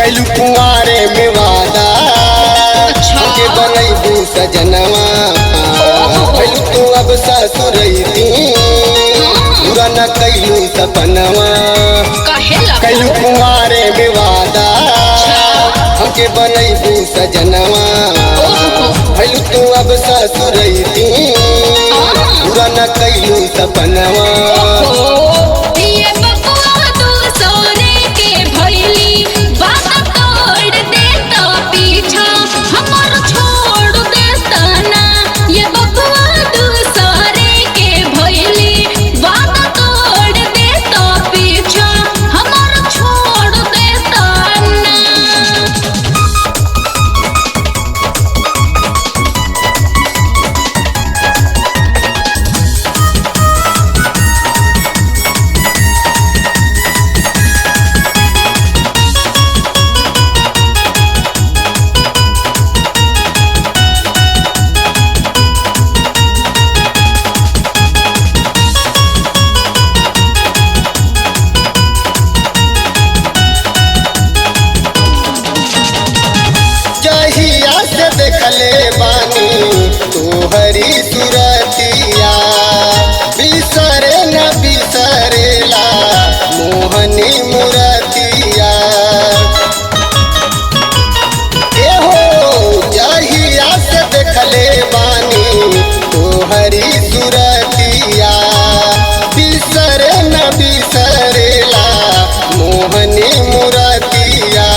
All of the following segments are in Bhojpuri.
कैलू कुंवारे में वादा के बनैबू सजनवा कैलू तो अब ससुरैती पूरा न कैलू सपनवा कैलू कुंवारे में वादा हमके बनैबू सजनवा कैलू तो अब ससुरैती पूरा न कैलू सपनवा देखले बानी तोहरी सुरतिया बिसरे न बिसरेला मोहनी मुरतिया एहो जहिया से देखले बानी तोहरी सुरतिया बिसरे न बिसरेला मोहनी मुरतिया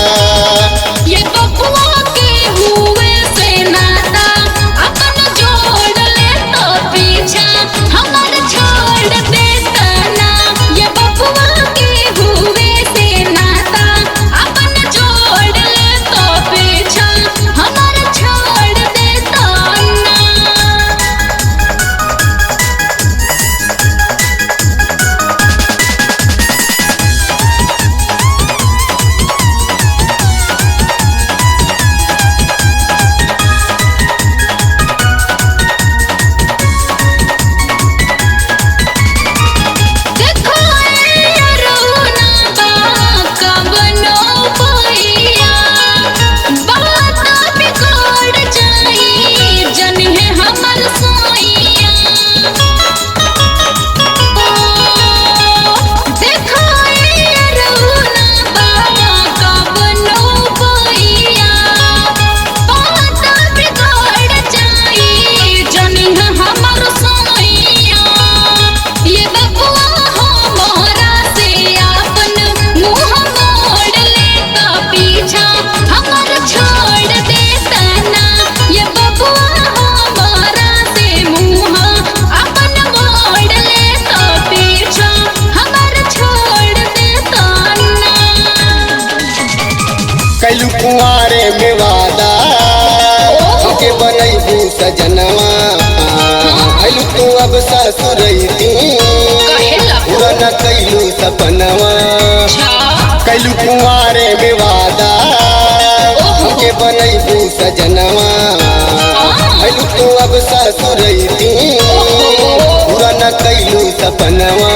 कैलू कुंवारे में वादा हमके बनैबू सजनवा कैलू तो अब ससुरैती पूरा न कैलू सपनवा कैलू कुंवारे में वादा हमके बनैबू सजनवा कैलू तो अब ससुरैती पूरा न कैलू सपनवा।